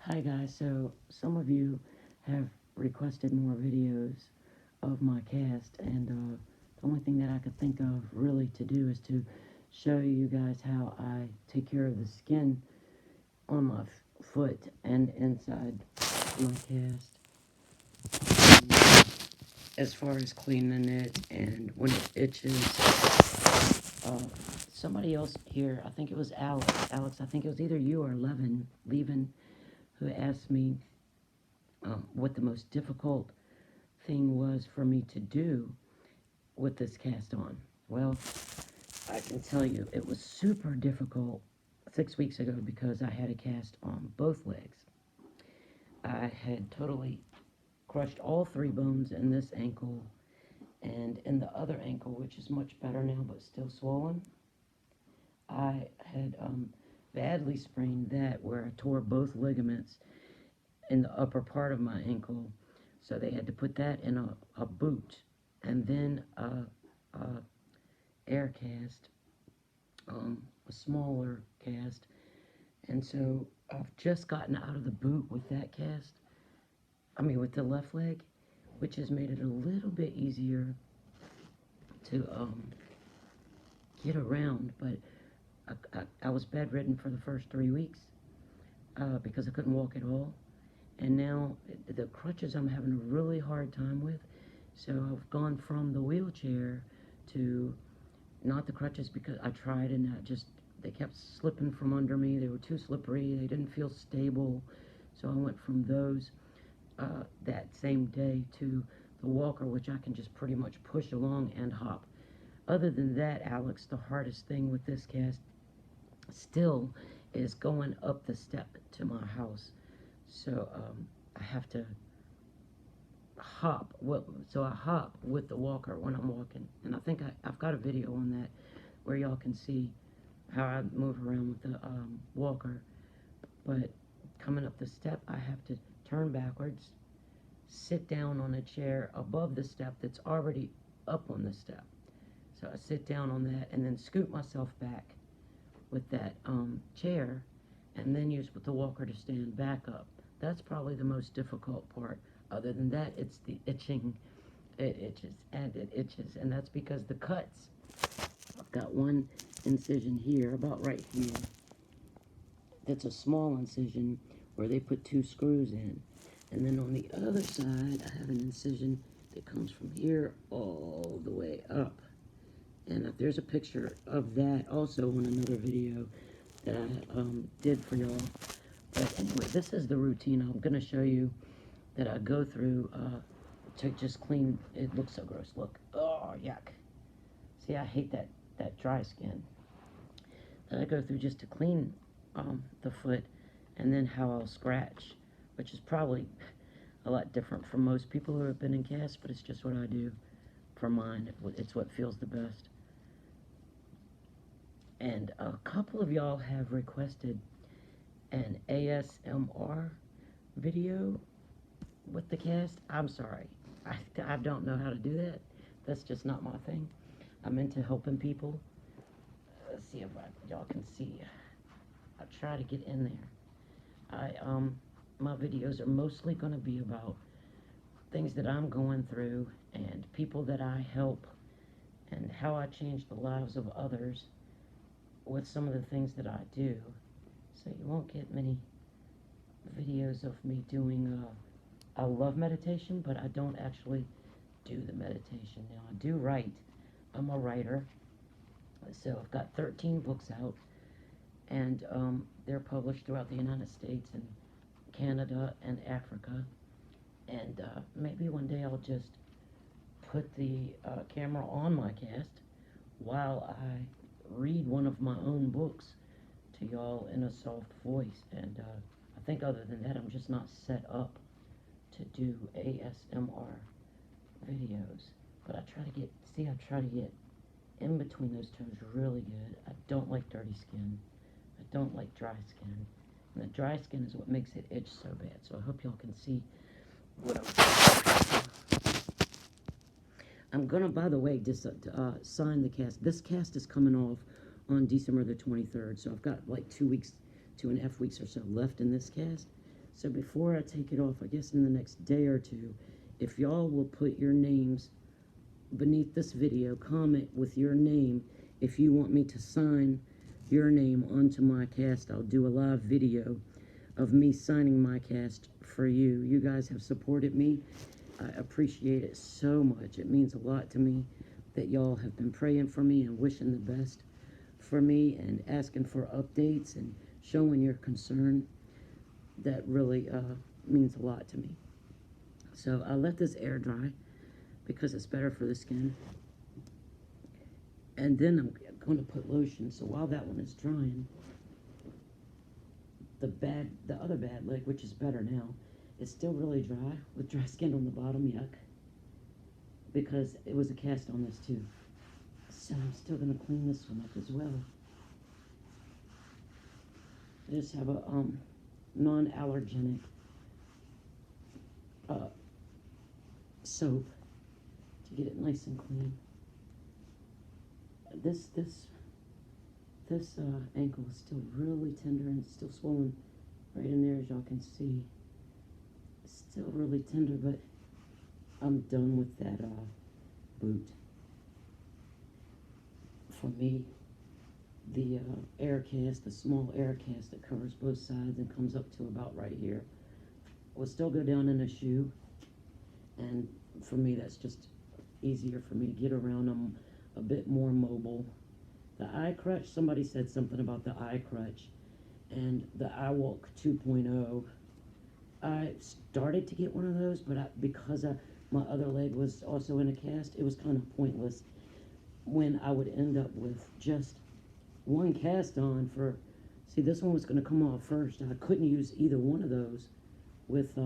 Hi guys, so some of you have requested more videos of my cast, and the only thing that I could think of really to do is to show you guys how I take care of the skin on my foot and inside my cast, as far as cleaning it and when it itches. Uh, Somebody else here, I think it was Alex, I think it was either you or Levin, who asked me what the most difficult thing was for me to do with this cast on. Well, I can tell you it was super difficult 6 weeks ago because I had a cast on both legs. I had totally crushed all three bones in this ankle and in the other ankle, which is much better now but still swollen. I had badly sprained that where I tore both ligaments in the upper part of my ankle, so they had to put that in a boot and then a air cast, a smaller cast. And so I've just gotten out of the boot with that cast, with the left leg, which has made it a little bit easier to get around. But I was bedridden for the first 3 weeks because I couldn't walk at all. And now the crutches I'm having a really hard time with. So I've gone from the wheelchair to not the crutches because I tried and they kept slipping from under me. They were too slippery. They didn't feel stable. So I went from those that same day to the walker, which I can just pretty much push along and hop. Other than that, Alex, the hardest thing with this cast still is going up the step to my house. So I have to hop. Well, so I hop with the walker when I'm walking, and I think I've got a video on that where y'all can see how I move around with the walker. But coming up the step, I have to turn backwards, sit down on a chair above the step that's already up on the step. So I sit down on that and then scoot myself back with that chair, and then use with the walker to stand back up. That's probably the most difficult part. Other than that, it's the itching. It itches and it itches, and that's because the cuts. I've got one incision here, about right here. That's a small incision where they put two screws in. And then on the other side, I have an incision that comes from here all the way up. And there's a picture of that also on another video that I did for y'all. But anyway, this is the routine I'm going to show you that I go through to just clean. It looks so gross. Look. Oh, yuck. See, I hate that dry skin. That I go through just to clean the foot, and then how I'll scratch, which is probably a lot different from most people who have been in casts, but it's just what I do for mine. It's what feels the best. And a couple of y'all have requested an ASMR video with the cast. I'm sorry. I don't know how to do that. That's just not my thing. I'm into helping people. Let's see if y'all can see. I'll try to get in there. My videos are mostly going to be about things that I'm going through and people that I help and how I change the lives of others with some of the things that I do. So you won't get many videos of me doing I love meditation, but I don't actually do the meditation. Now, I do write. I'm a writer. So I've got 13 books out, and they're published throughout the United States and Canada and Africa. And maybe one day I'll just put the camera on my cast while I read one of my own books to y'all in a soft voice. And I think other than that, I'm just not set up to do ASMR videos. But I try to get in between those toes really good. I don't like dirty skin. I don't like dry skin. And the dry skin is what makes it itch so bad. So I hope y'all can see what I'm gonna, by the way, just sign the cast. This cast is coming off on December the 23rd, so I've got like 2 weeks, 2.5 weeks or so left in this cast. So before I take it off, I guess in the next day or two, if y'all will put your names beneath this video, comment with your name if you want me to sign your name onto my cast. I'll do a live video of me signing my cast for you. You guys have supported me. I appreciate it so much. It means a lot to me that y'all have been praying for me and wishing the best for me and asking for updates and showing your concern. That really means a lot to me. So I let this air dry because it's better for the skin. And then I'm going to put lotion. So while that one is drying, the other bad leg, which is better now, is still really dry with dry skin on the bottom. Yuck. Because it was a cast on this too. So I'm still going to clean this one up as well. I just have a non-allergenic soap to get it nice and clean. This ankle is still really tender and still swollen right in there, as y'all can see. It's still really tender, but I'm done with that boot. For me, the air cast, the small air cast that covers both sides and comes up to about right here, will still go down in a shoe. And for me, that's just easier for me to get around. I'm a bit more mobile. The iCrutch, somebody said something about the iCrutch and the iWalk 2.0. I started to get one of those, but because my other leg was also in a cast, it was kind of pointless when I would end up with just one cast on for, see, this one was going to come off first. I couldn't use either one of those with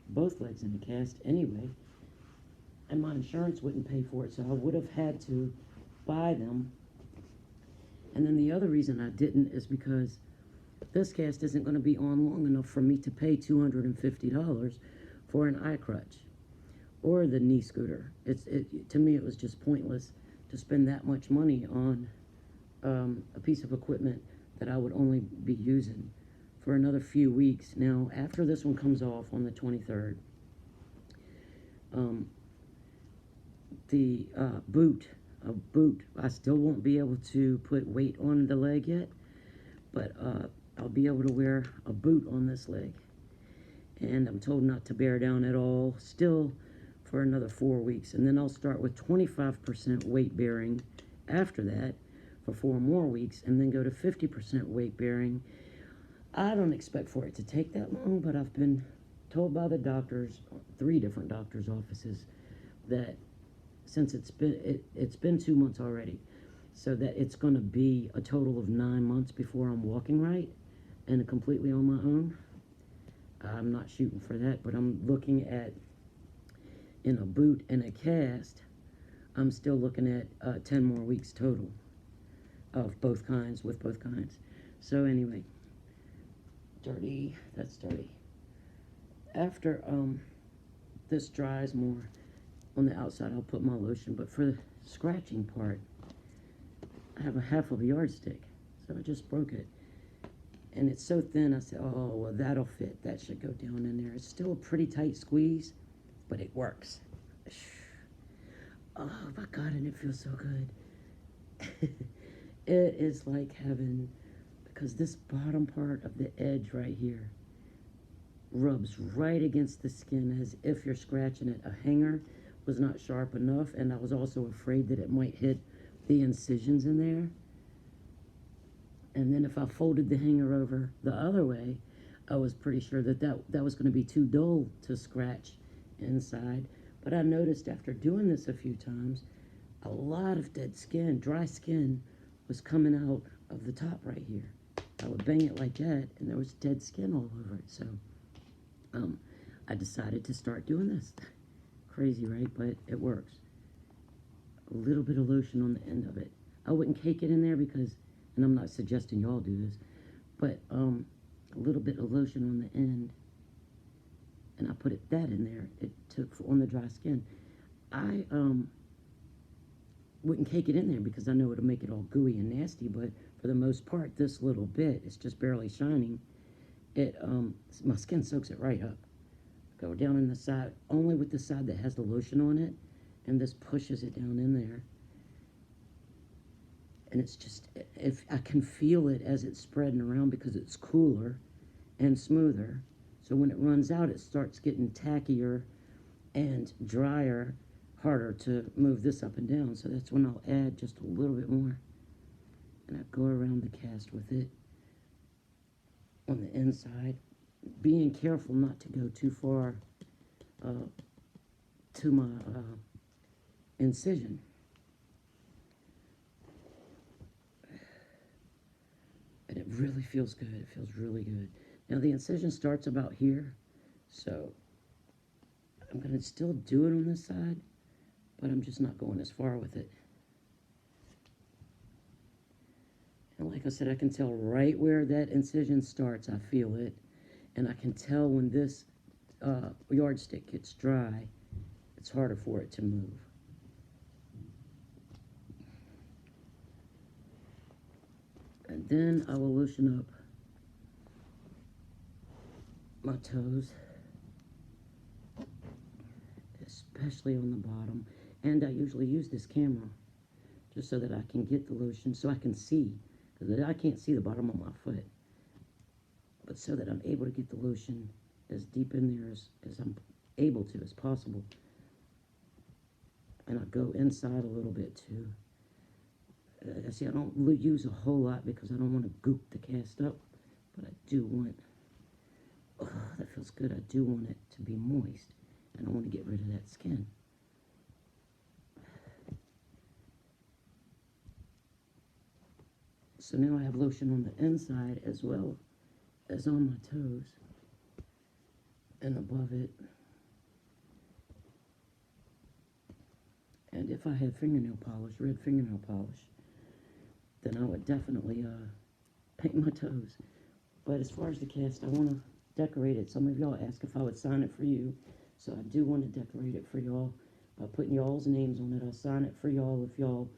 both legs in a cast anyway, and my insurance wouldn't pay for it, so I would have had to buy them. And then the other reason I didn't is because this cast isn't going to be on long enough for me to pay $250 for an iCrutch or the knee scooter. To me, it was just pointless to spend that much money on a piece of equipment that I would only be using for another few weeks. Now, after this one comes off on the 23rd, the boot, I still won't be able to put weight on the leg yet, but I'll be able to wear a boot on this leg. And I'm told not to bear down at all, still for another 4 weeks. And then I'll start with 25% weight bearing after that for 4 more weeks, and then go to 50% weight bearing. I don't expect for it to take that long, but I've been told by the doctors, 3 different doctors' offices, that since it's been 2 months already, so that it's going to be a total of 9 months before I'm walking right and completely on my own. I'm not shooting for that, but I'm looking at, in a boot and a cast, I'm still looking at 10 more weeks total of both kinds, with both kinds. So anyway, dirty, that's dirty. After this dries more on the outside, I'll put my lotion, but for the scratching part, I have a half of a yardstick, so I just broke it. And it's so thin, I said, oh, well, that'll fit. That should go down in there. It's still a pretty tight squeeze, but it works. Oh, my God, and it feels so good. It is like heaven, because this bottom part of the edge right here rubs right against the skin as if you're scratching it. A hanger was not sharp enough, and I was also afraid that it might hit the incisions in there. And then if I folded the hanger over the other way, I was pretty sure that was going to be too dull to scratch inside. But I noticed after doing this a few times, a lot of dead skin, dry skin, was coming out of the top right here. I would bang it like that, and there was dead skin all over it. So I decided to start doing this. Crazy, right? But it works. A little bit of lotion on the end of it. I wouldn't cake it in there because, and I'm not suggesting y'all do this, but a little bit of lotion on the end, and I put that in there. It took on the dry skin. I wouldn't cake it in there because I know it'll make it all gooey and nasty, but for the most part, this little bit is just barely shining, it, my skin soaks it right up. Go down in the side, only with the side that has the lotion on it, and this pushes it down in there. And it's just, if I can feel it as it's spreading around because it's cooler and smoother. So when it runs out, it starts getting tackier and drier, harder to move this up and down. So that's when I'll add just a little bit more. And I go around the cast with it on the inside, being careful not to go too far to my incision. And it really feels good. It feels really good. Now the incision starts about here, so I'm going to still do it on this side, but I'm just not going as far with it. And like I said, I can tell right where that incision starts. I feel it. And I can tell when this yardstick gets dry, it's harder for it to move. And then I will loosen up my toes, especially on the bottom. And I usually use this camera just so that I can get the lotion, so I can see, because I can't see the bottom of my foot. But so that I'm able to get the lotion as deep in there as I'm able to, as possible. And I go inside a little bit too. See, I don't use a whole lot because I don't want to goop the cast up, but I do want, oh, that feels good. I do want it to be moist, and I want to get rid of that skin. So now I have lotion on the inside as well as on my toes and above it. And if I had fingernail polish, red fingernail polish, then I would definitely paint my toes. But as far as the cast, I want to decorate it. Some of y'all asked if I would sign it for you, so I do want to decorate it for y'all by putting y'all's names on it. I'll sign it for y'all if y'all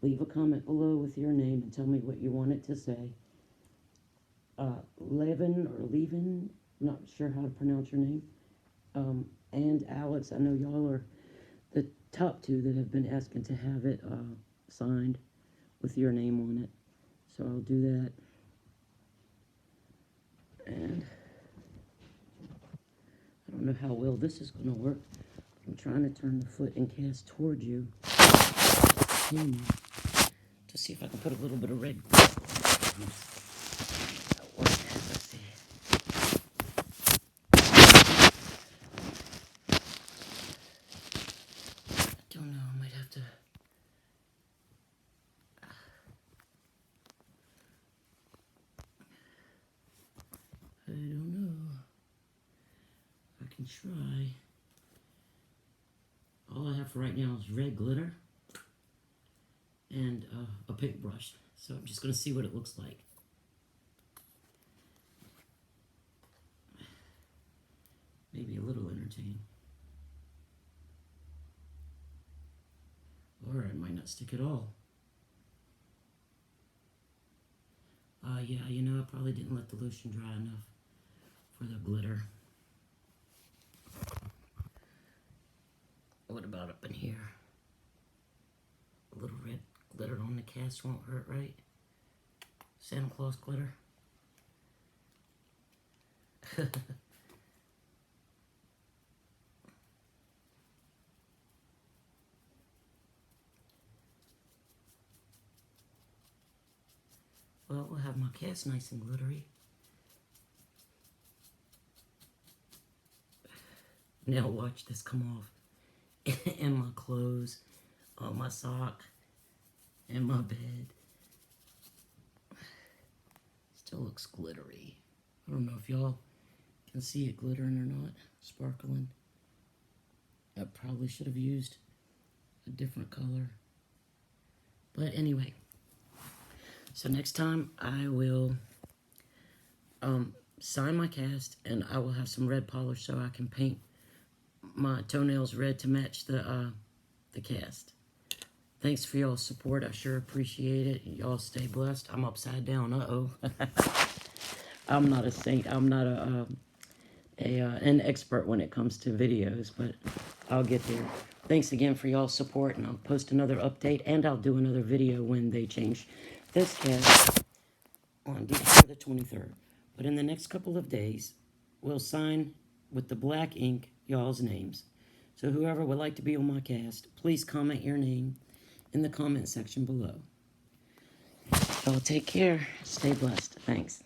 leave a comment below with your name and tell me what you want it to say. Levin or Levin, not sure how to pronounce your name, and Alex, I know y'all are the top two that have been asking to have it signed with your name on it. So I'll do that. And I don't know how well this is going to work. I'm trying to turn the foot and cast toward you to see if I can put a little bit of red. Let's see. I don't know. I might have to. I don't know. I can try. All I have for right now is red glitter and a paintbrush. So I'm just going to see what it looks like. Maybe a little entertaining. Or it might not stick at all. Yeah, you know, I probably didn't let the lotion dry enough for the glitter. What about up in here? A little red glitter on the cast won't hurt, right? Santa Claus glitter. Well, we'll have my cast nice and glittery. Now watch this come off. And my clothes, my sock, and my bed. Still looks glittery. I don't know if y'all can see it glittering or not, sparkling. I probably should have used a different color. But anyway, so next time I will sign my cast, and I will have some red polish so I can paint my toenails red to match the cast. Thanks for y'all's support. I sure appreciate it. Y'all stay blessed. I'm upside down. Uh-oh. I'm not a saint. I'm not an expert when it comes to videos, but I'll get there. Thanks again for y'all's support, and I'll post another update, and I'll do another video when they change this cast on December the 23rd. But in the next couple of days, we'll sign with the black ink y'all's names. So whoever would like to be on my cast, please comment your name in the comment section below. Y'all take care. Stay blessed. Thanks.